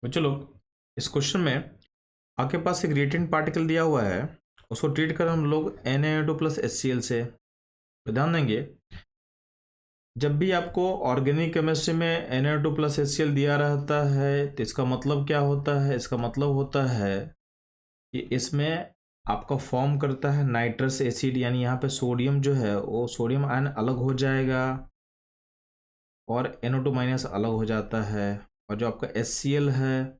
तो चलो इस क्वेश्चन में आपके पास एक रिएक्टेंट पार्टिकल दिया हुआ है, उसको ट्रीट कर हम लोग Na2 प्लस HCl से। तो ध्यान देंगे, जब भी आपको ऑर्गेनिक केमिस्ट्री में Na2 प्लस HCl दिया रहता है तो इसका मतलब क्या होता है? इसका मतलब होता है कि इसमें आपका फॉर्म करता है नाइट्रस एसिड, यानी यहाँ पे सोडियम जो है वो सोडियम आयन अलग हो जाएगा और NO2 माइनस अलग हो जाता है, और जो आपका HCl है,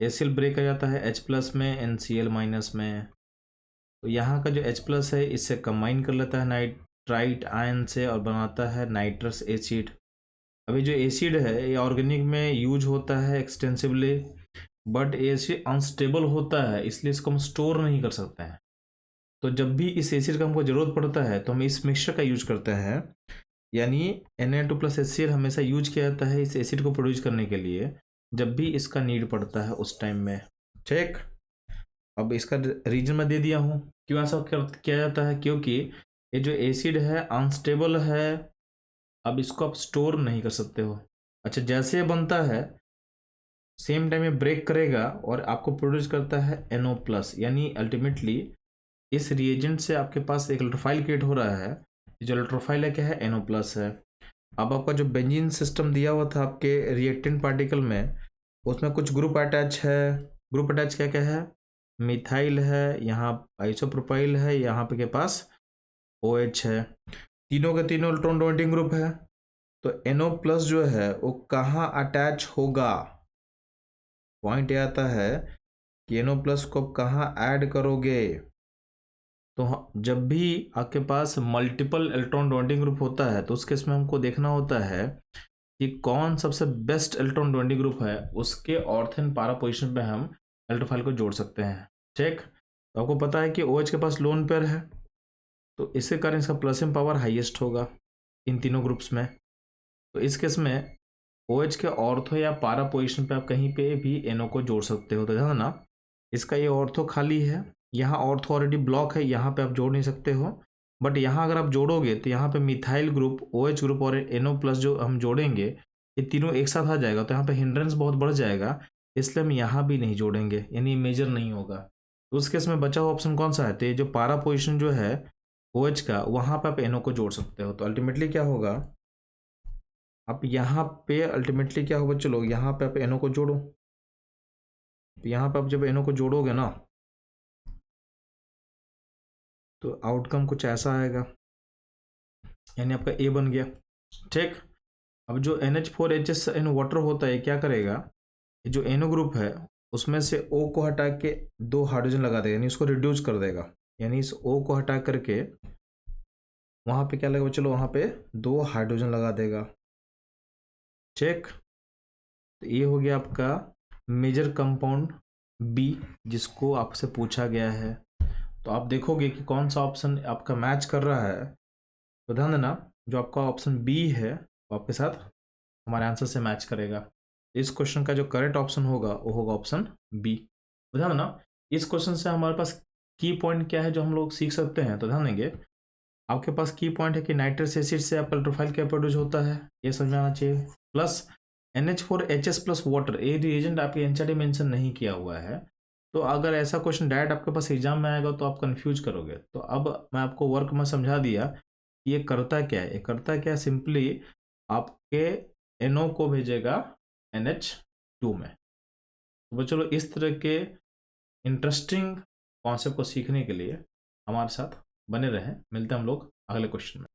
HCl ब्रेक कर जाता है H प्लस में NCl माइनस में। तो यहाँ का जो H प्लस है इससे कंबाइन कर लेता है नाइट्राइट आयन से और बनाता है नाइट्रस एसिड। अभी जो एसिड है ये ऑर्गेनिक में यूज होता है एक्सटेंसिवली, बट एसिड अनस्टेबल होता है, इसलिए इसको हम स्टोर नहीं कर सकते हैं। तो जब भी इस एसिड का हमको ज़रूरत पड़ता है तो हम इस मिक्सचर का यूज करते हैं, यानी Na2 प्लस HCl हमेशा यूज किया जाता है इस एसिड को प्रोड्यूस करने के लिए जब भी इसका नीड पड़ता है उस टाइम में। ठीक, अब इसका रीजन मैं दे दिया हूँ। क्यों ऐसा किया जाता है? क्योंकि ये जो एसिड है अनस्टेबल है, अब इसको आप स्टोर नहीं कर सकते हो। अच्छा, जैसे ये बनता है सेम टाइम में ब्रेक करेगा और आपको प्रोड्यूस करता है NO प्लस, यानी अल्टीमेटली इस रिएजेंट से आपके पास एक इलेक्ट्रोफाइल क्रिएट हो रहा है। जो इलेक्ट्रोफाइल है क्या है? NO प्लस है। अब आपका जो बेंजीन सिस्टम दिया हुआ था आपके रिएक्टेंट पार्टिकल में, उसमें कुछ ग्रुप अटैच है। ग्रुप अटैच क्या क्या है? मिथाइल है, यहाँ आइसोप्रोपाइल है, यहाँ पे के पास OH है। तीनों के तीनों इलेक्ट्रॉन डोनेटिंग ग्रुप है। तो NO प्लस जो है वो कहाँ अटैच होगा? पॉइंट ये आता है कि NO प्लस को आप कहाँ ऐड करोगे? तो जब भी आपके पास मल्टीपल इलेक्ट्रॉन डोनेटिंग ग्रुप होता है तो उस केस में हमको देखना होता है कि कौन सबसे बेस्ट इलेक्ट्रॉन डोनेटिंग ग्रुप है, उसके ऑर्थन पारा पोजीशन पे हम इलेक्ट्रोफाइल को जोड़ सकते हैं। ठीक, तो आपको पता है कि OH के पास लोन पेयर है, तो इसके कारण इसका प्लसियम पावर हाईएस्ट होगा इन तीनों ग्रुप्स में। तो इस केस में OH के ऑर्थो या पारा पोजीशन पे आप कहीं पे भी NO को जोड़ सकते हो। तो ध्यान देना, इसका ये ऑर्थो खाली है, यहाँ ऑर्थो ऑलरेडी ब्लॉक है, यहाँ पे आप जोड़ नहीं सकते हो। बट यहाँ अगर आप जोड़ोगे तो यहाँ पे मिथाइल ग्रुप, OH ग्रुप और NO प्लस जो हम जोड़ेंगे ये तीनों एक साथ आ जाएगा, तो यहाँ पे हिंड्रेंस बहुत बढ़ जाएगा, इसलिए हम यहाँ भी नहीं जोड़ेंगे, यानी मेजर नहीं होगा। तो उस केस में बचा हुआ ऑप्शन कौन सा है? तो ये जो पारा पोजिशन जो है OH का, वहाँ पर आप NO को जोड़ सकते हो। तो अल्टीमेटली क्या होगा, अब यहाँ पे अल्टीमेटली क्या होगा, चलो यहाँ पे आप NO को जोड़ो। तो यहाँ पे आप जब NO को जोड़ोगे ना तो आउटकम कुछ ऐसा आएगा, यानी आपका A बन गया। ठीक, अब जो NH4HS इन वाटर होता है क्या करेगा, जो NO ग्रुप है उसमें से O को हटा के 2 हाइड्रोजन लगा देगा, यानी उसको रिड्यूस कर देगा, यानी इस O को हटा करके वहाँ पे क्या लगेगा, चलो वहाँ पे 2 हाइड्रोजन लगा देगा। ठीक, तो ये हो गया आपका मेजर कंपाउंड B, जिसको आपसे पूछा गया है। तो आप देखोगे कि कौन सा ऑप्शन आपका मैच कर रहा है। तो ध्यान देना, जो आपका ऑप्शन B है वो आपके साथ हमारे आंसर से मैच करेगा। इस क्वेश्चन का जो करेक्ट ऑप्शन होगा वो होगा ऑप्शन B। तो ध्यान देना, इस क्वेश्चन से हमारे पास की पॉइंट क्या है जो हम लोग सीख सकते हैं। तो ध्यान देंगे, आपके पास की पॉइंट है कि नाइट्रस एसिड से आपका इलेक्ट्रोफाइल क्या प्रोड्यूस होता है, ये समझ में आना चाहिए। प्लस NH4HS प्लस वाटर, ये रिएजेंट आपके एनसीईआरटी में मेंशन नहीं किया हुआ है। तो अगर ऐसा क्वेश्चन डायरेक्ट आपके पास एग्जाम में आएगा तो आप कंफ्यूज करोगे। तो अब मैं आपको वर्क में समझा दिया कि ये करता क्या है। ये करता क्या है, सिंपली आपके NO को भेजेगा NH2 में। तो चलो इस तरह के इंटरेस्टिंग कॉन्सेप्ट को सीखने के लिए हमारे साथ बने रहें। मिलते हैं हम लोग अगले क्वेश्चन में।